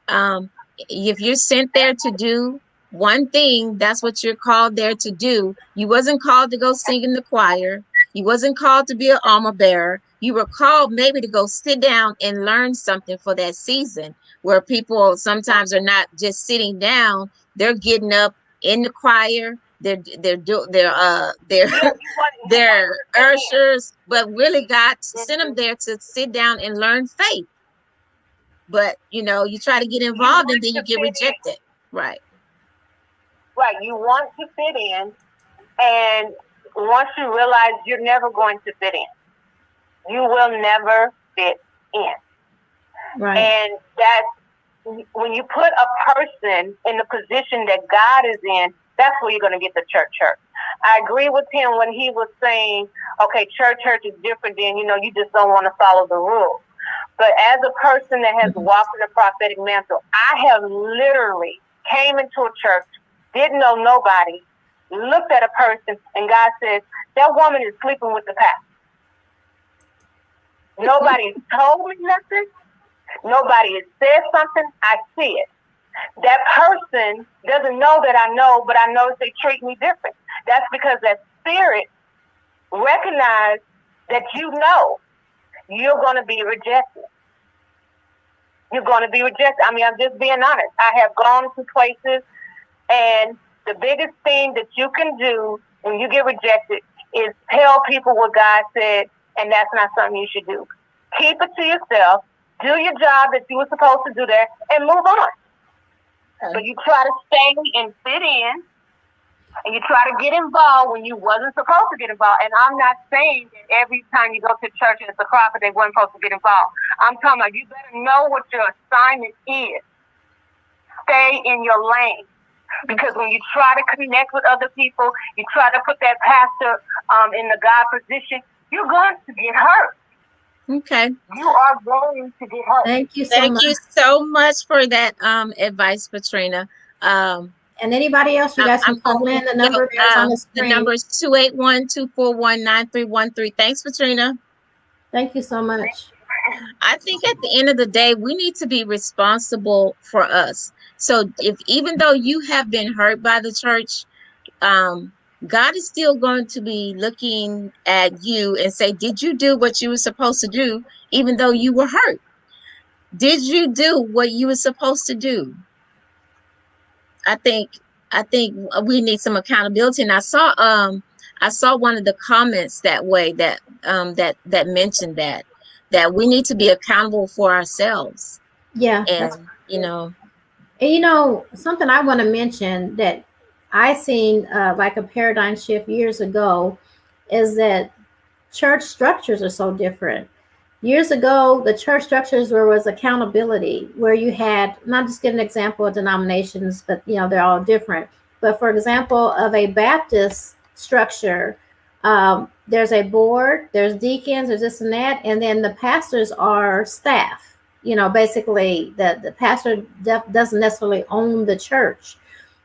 if you're sent there to do one thing, that's what you're called there to do. You wasn't called to go sing in the choir. You wasn't called to be an armor bearer. You were called maybe to go sit down and learn something for that season, where people sometimes are not just sitting down, they're getting up in the choir, they're ushers, but really God sent them there to sit down and learn faith. But you try to get involved and then you get rejected. Right. Right. You want to fit in, and once you realize you're never going to fit in, you will never fit in. Right. And that's when you put a person in the position that God is in, that's where you're going to get the church hurt. I agree with him when he was saying, okay, church is different than, you just don't want to follow the rules. But as a person that has walked in the prophetic mantle, I have literally came into a church, didn't know nobody, looked at a person, and God says, that woman is sleeping with the pastor. Nobody told me nothing. Nobody has said something. I see it. That person doesn't know that I know, but I notice they treat me different. That's because that spirit recognized that you're going to be rejected. You're going to be rejected. I mean, I'm just being honest. I have gone to places, and the biggest thing that you can do when you get rejected is tell people what God said, and that's not something you should do. Keep it to yourself. Do your job that you were supposed to do there, and move on. Okay. But you try to stay and fit in, and you try to get involved when you wasn't supposed to get involved. And I'm not saying that every time you go to church and it's a prophet, they weren't supposed to get involved. I'm talking about you better know what your assignment is. Stay in your lane. Because when you try to connect with other people, you try to put that pastor in the God position, you're going to get hurt. Okay. You are going to get hurt. Thank you so Thank much. you so much for that advice, Patrina. And anybody else, you guys can call in. The number is on the The screen. number is 281-241-9313. Thanks, Patrina. Thank you so much. I think at the end of the day, we need to be responsible for us. So even though you have been hurt by the church, God is still going to be looking at you and say, did you do what you were supposed to do, even though you were hurt? Did you do what you were supposed to do? I think we need some accountability. And I saw one of the comments that way that mentioned that we need to be accountable for ourselves. Yeah. And And something I want to mention that I seen like a paradigm shift years ago is that church structures are so different. Years ago, the church structures was accountability, where you had, and I'll just give an example of denominations, but they're all different. But for example, of a Baptist structure, there's a board, there's deacons, there's this and that, and then the pastors are staff. Basically the pastor doesn't necessarily own the church.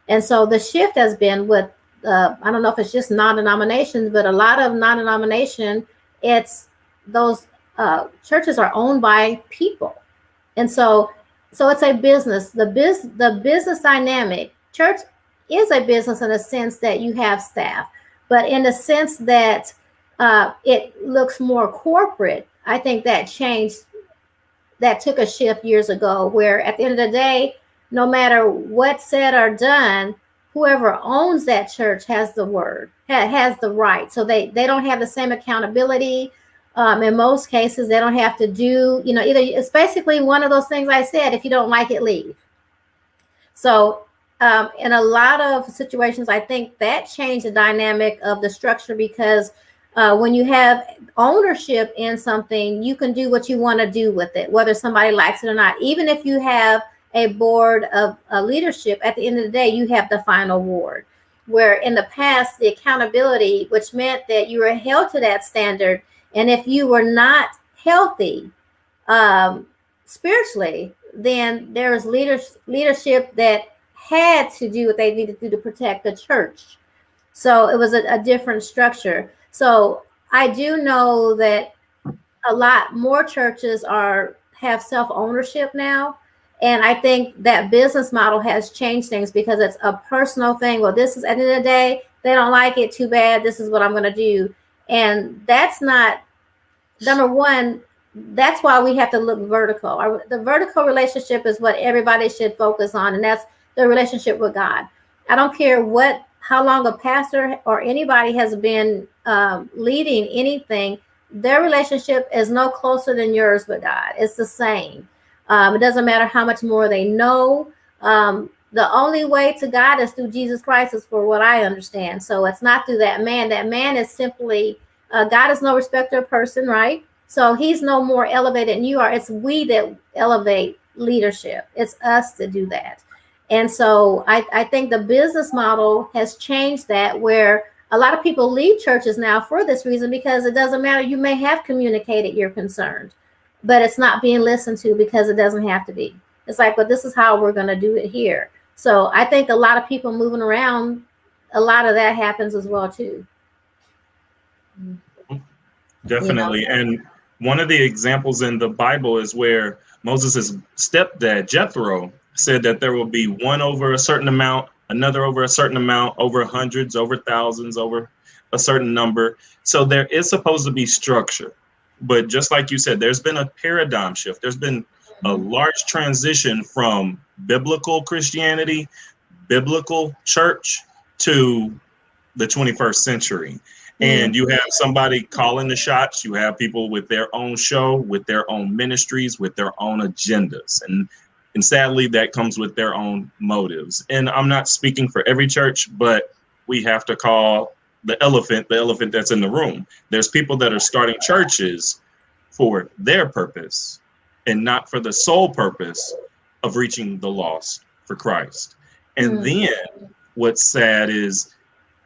And so the shift has been with, I don't know if it's just non-denominations, but a lot of non-denomination, it's those churches are owned by people. And so it's a business. The business dynamic, church is a business in a sense that you have staff, but in the sense that it looks more corporate, I think that changed. That took a shift years ago, where at the end of the day, no matter what's said or done, whoever owns that church has the word, has the right. So they don't have the same accountability. In most cases, they don't have to do, either. It's basically one of those things I said, if you don't like it, leave. So in a lot of situations, I think that changed the dynamic of the structure, because when you have ownership in something, you can do what you want to do with it, whether somebody likes it or not. Even if you have a board of leadership, at the end of the day, you have the final word. Where in the past, the accountability, which meant that you were held to that standard. And if you were not healthy spiritually, then there was leadership that had to do what they needed to do to protect the church. So it was a different structure. So I do know that a lot more churches have self-ownership now. And I think that business model has changed things, because it's a personal thing. Well, this is, at the end of the day, they don't like it, too bad. This is what I'm going to do. And that's not, number one, that's why we have to look vertical. The vertical relationship is what everybody should focus on. And that's the relationship with God. I don't care how long a pastor or anybody has been leading anything, their relationship is no closer than yours with God. It's the same. It doesn't matter how much more they know. The only way to God is through Jesus Christ, is for what I understand. So it's not through that man. That man is simply, God is no respecter of person, right? So he's no more elevated than you are. It's we that elevate leadership. It's us to do that. And so I think the business model has changed that, where a lot of people leave churches now for this reason, because it doesn't matter. You may have communicated your concerns, but it's not being listened to because it doesn't have to be. It's like, well, this is how we're going to do it here. So I think a lot of people moving around, a lot of that happens as well too. Definitely. You know? And one of the examples in the Bible is where Moses' stepdad, Jethro, said that there will be one over a certain amount, another over a certain amount, over hundreds, over thousands, over a certain number. So there is supposed to be structure. But just like you said, there's been a paradigm shift. There's been a large transition from biblical Christianity, biblical church, to the 21st century. And you have somebody calling the shots. You have people with their own show, with their own ministries, with their own agendas. And sadly, that comes with their own motives. And I'm not speaking for every church, but we have to call the elephant that's in the room. There's people that are starting churches for their purpose and not for the sole purpose of reaching the lost for Christ. And then what's sad is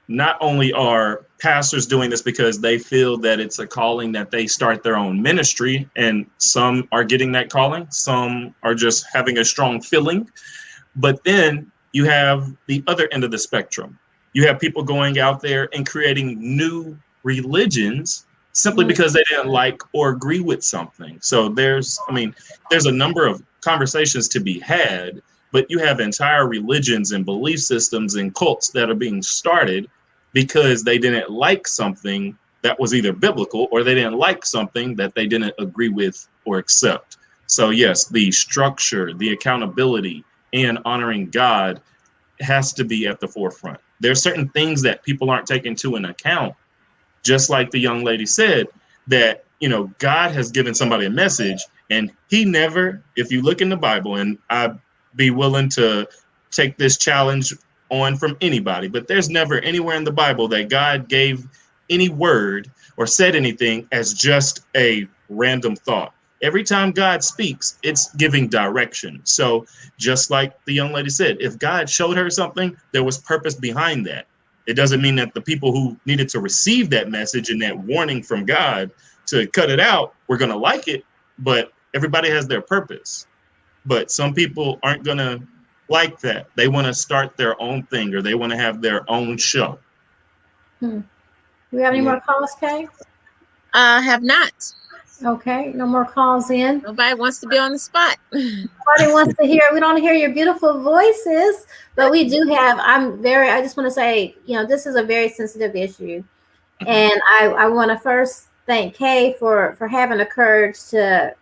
not only are pastors doing this because they feel that it's a calling that they start their own ministry, and some are getting that calling, some are just having a strong feeling, but then you have the other end of the spectrum. You have people going out there and creating new religions simply because they didn't like or agree with something. So there's a number of conversations to be had, but you have entire religions and belief systems and cults that are being started because they didn't like something that was either biblical, or they didn't like something that they didn't agree with or accept. So yes, the structure, the accountability, and honoring God has to be at the forefront. There's certain things that people aren't taking into account, just like the young lady said, that, God has given somebody a message, and he never, if you look in the Bible, and I'd be willing to take this challenge on from anybody, but there's never anywhere in the Bible that God gave any word or said anything as just a random thought. Every time God speaks, it's giving direction. So just like the young lady said, if God showed her something, there was purpose behind that. It doesn't mean that the people who needed to receive that message and that warning from God to cut it out were going to like it, but everybody has their purpose. But some people aren't going to like that. They want to start their own thing, or they want to have their own show. Do we have any more calls, Kay? Have not. Okay, no more calls in. Nobody wants to be on the spot. Nobody wants to hear. We don't hear your beautiful voices, but we do have. I just want to say, this is a very sensitive issue, and I want to first thank Kay for having the courage to,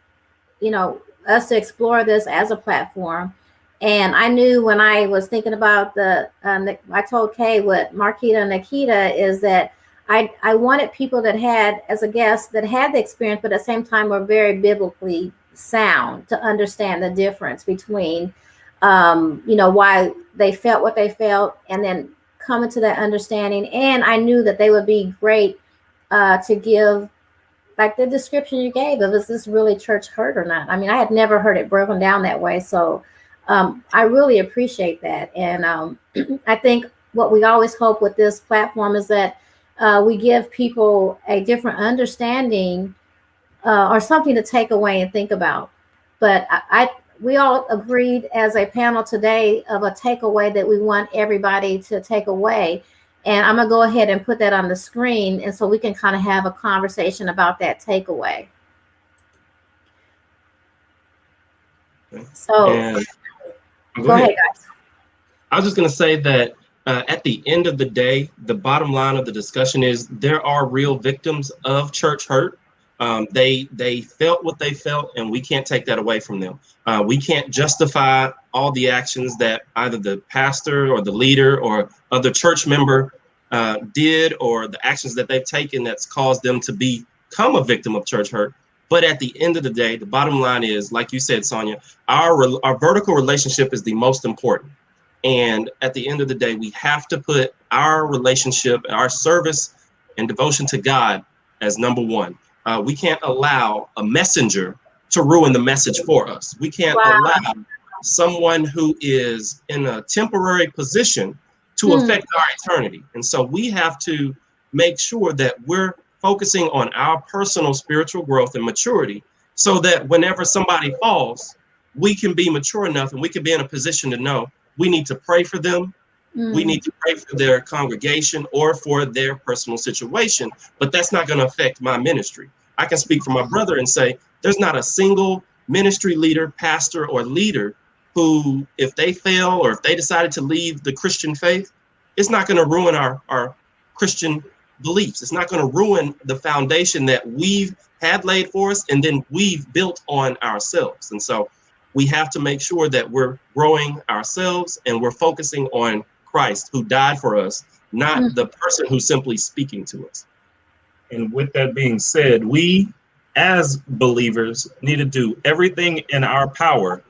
us to explore this as a platform. And I knew when I was thinking about I told Kay what Marquita and Nikita is that I wanted people that had, as a guest, that had the experience, but at the same time were very biblically sound to understand the difference between, why they felt what they felt, and then coming to that understanding. And I knew that they would be great to give, like the description you gave of, is this really church hurt or not? I mean, I had never heard it broken down that way. So I really appreciate that. And I think what we always hope with this platform is that we give people a different understanding or something to take away and think about. But we all agreed as a panel today of a takeaway that we want everybody to take away. And I'm going to go ahead and put that on the screen, and so we can kind of have a conversation about that takeaway. So go ahead, guys. I was just going to say that at the end of the day, the bottom line of the discussion is there are real victims of church hurt. They felt what they felt, and we can't take that away from them. We can't justify all the actions that either the pastor or the leader or other church member did, or the actions that they've taken that's caused them to become a victim of church hurt. But at the end of the day, the bottom line is, like you said, Sonia, our vertical relationship is the most important. And at the end of the day, we have to put our relationship, our service and devotion to God as number one. We can't allow a messenger to ruin the message for us. We can't allow someone who is in a temporary position to affect our eternity. And so we have to make sure that we're focusing on our personal spiritual growth and maturity so that whenever somebody falls, we can be mature enough and we can be in a position to know we need to pray for them. We need to pray for their congregation or for their personal situation, but that's not going to affect my ministry. I can speak for my brother and say, there's not a single ministry leader, pastor, or leader who, if they fail or if they decided to leave the Christian faith, it's not going to ruin our Christian beliefs. It's not going to ruin the foundation that we've had laid for us and then we've built on ourselves. And so we have to make sure that we're growing ourselves and we're focusing on Christ who died for us, not the person who's simply speaking to us. And with that being said, we as believers need to do everything in our power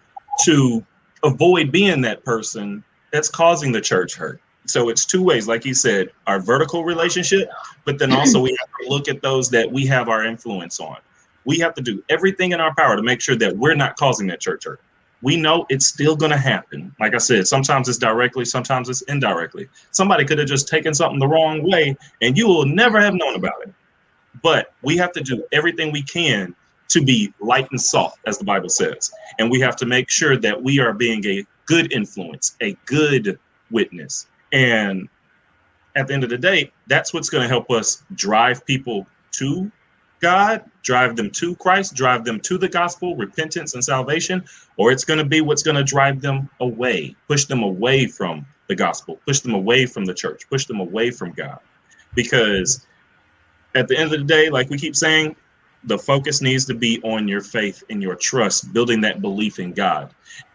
to avoid being that person that's causing the church hurt. So it's two ways, like you said, our vertical relationship, but then also we have to look at those that we have our influence on. We have to do everything in our power to make sure that we're not causing that church hurt. We know it's still going to happen. Like I said, sometimes it's directly, sometimes it's indirectly. Somebody could have just taken something the wrong way and you will never have known about it. But we have to do everything we can to be light and salt, as the Bible says. And we have to make sure that we are being a good influence, a good witness. And at the end of the day, that's what's going to help us drive people to God, drive them to Christ, drive them to the gospel, repentance and salvation, or it's going to be what's going to drive them away, push them away from the gospel, push them away from the church, push them away from God. Because at the end of the day, like we keep saying, the focus needs to be on your faith and your trust, building that belief in God.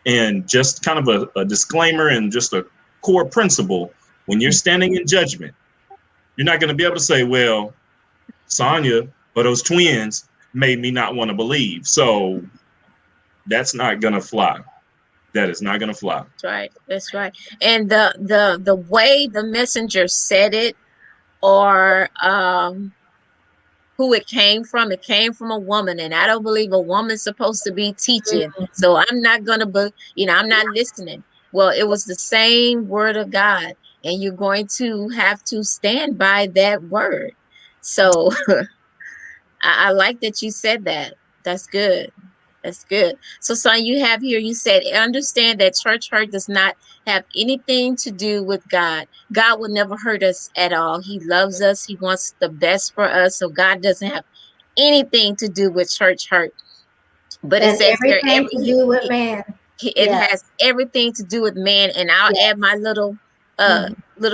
And just kind of a disclaimer and just a core principle, when you're standing in judgment, you're not going to be able to say, well, Sonia or those twins made me not want to believe. So that's not going to fly. That is not going to fly. That's right. That's right. And the way the messenger said it, or who it came from a woman, and I don't believe a woman's supposed to be teaching. So I'm not going to, I'm not listening. Well, it was the same word of God, and you're going to have to stand by that word. So I like that you said that. That's good. That's good. So, son, you have here, you said, understand that church hurt does not have anything to do with God. God will never hurt us at all. He loves us. He wants the best for us. So God doesn't have anything to do with church hurt. But it says everything to do with man. It has everything to do with man. And I'll add my little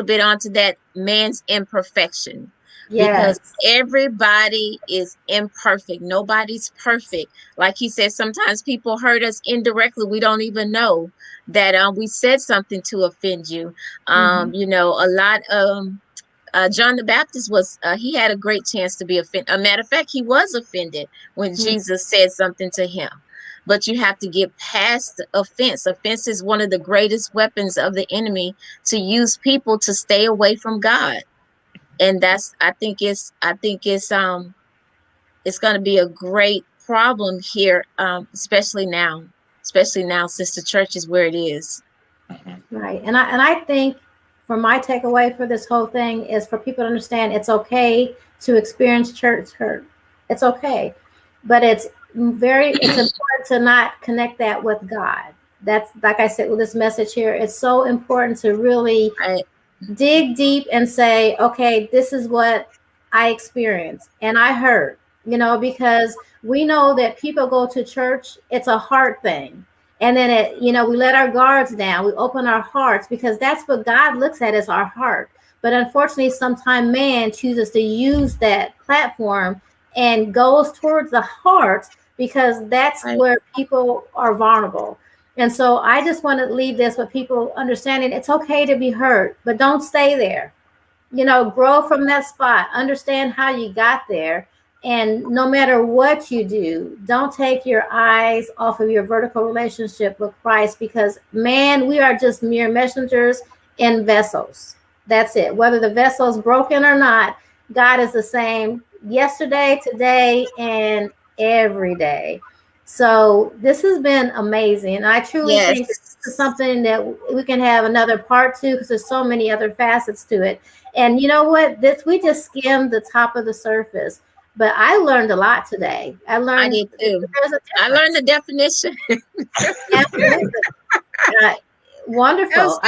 bit onto that, man's imperfection. Because everybody is imperfect. Nobody's perfect. Like he said, sometimes people hurt us indirectly. We don't even know that we said something to offend you. A lot of John the Baptist he had a great chance to be offended. A matter of fact, he was offended when Jesus said something to him. But you have to get past the offense. Offense is one of the greatest weapons of the enemy to use people to stay away from God. And I think it's going to be a great problem here, especially now since the church is where it is. Right. And I think for my takeaway for this whole thing is for people to understand it's okay to experience church hurt. It's okay. But it's important to not connect that with God. That's, like I said with this message here, it's so important to really dig deep and say, okay, this is what I experienced and I hurt, because we know that people go to church, it's a heart thing. And then we let our guards down, we open our hearts, because that's what God looks at as our heart. But unfortunately, sometimes man chooses to use that platform and goes towards the heart because that's where people are vulnerable. And so I just want to leave this with people understanding it's okay to be hurt, but don't stay there. Grow from that spot, understand how you got there. And no matter what you do, don't take your eyes off of your vertical relationship with Christ, because man, we are just mere messengers and vessels. That's it. Whether the vessel is broken or not, God is the same yesterday, today, and every day. So this has been amazing. And I truly Yes. think this is something that we can have another part to, because there's so many other facets to it. And you know what? We just skimmed the top of the surface. But I learned a lot today. I did too. I learned the definition. Absolutely. Wonderful.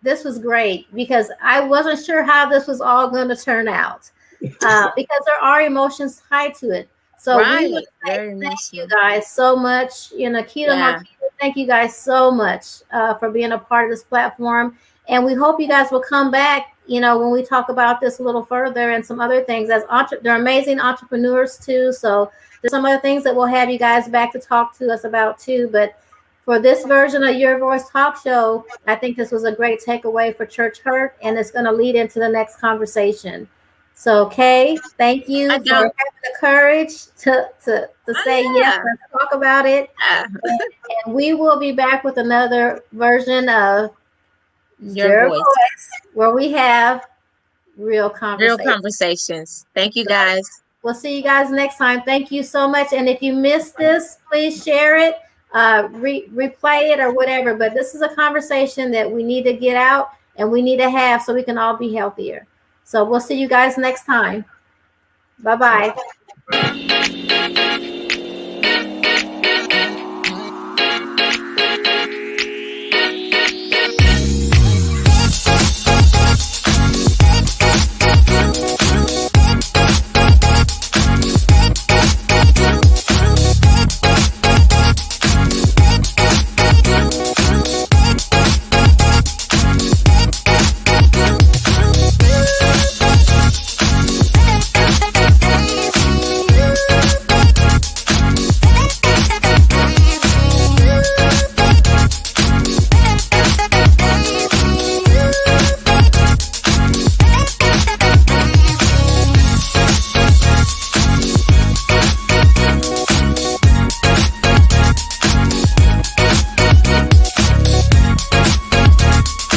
This was great, because I wasn't sure how this was all going to turn out, because there are emotions tied to it. So we would say thank you guys so much. Keita, Marquita, thank you guys so much for being a part of this platform. And we hope you guys will come back, when we talk about this a little further and some other things. They're amazing entrepreneurs too. So there's some other things that we'll have you guys back to talk to us about too. But for this version of Your Voice Talk Show, I think this was a great takeaway for Church Hurt, and it's going to lead into the next conversation. So, Kay, thank you for having the courage to say yes, let's talk about it. And we will be back with another version of Your Voice, where we have real conversations. Thank you, guys. We'll see you guys next time. Thank you so much. And if you missed this, please share it, replay it or whatever. But this is a conversation that we need to get out and we need to have so we can all be healthier. So we'll see you guys next time. Bye-bye.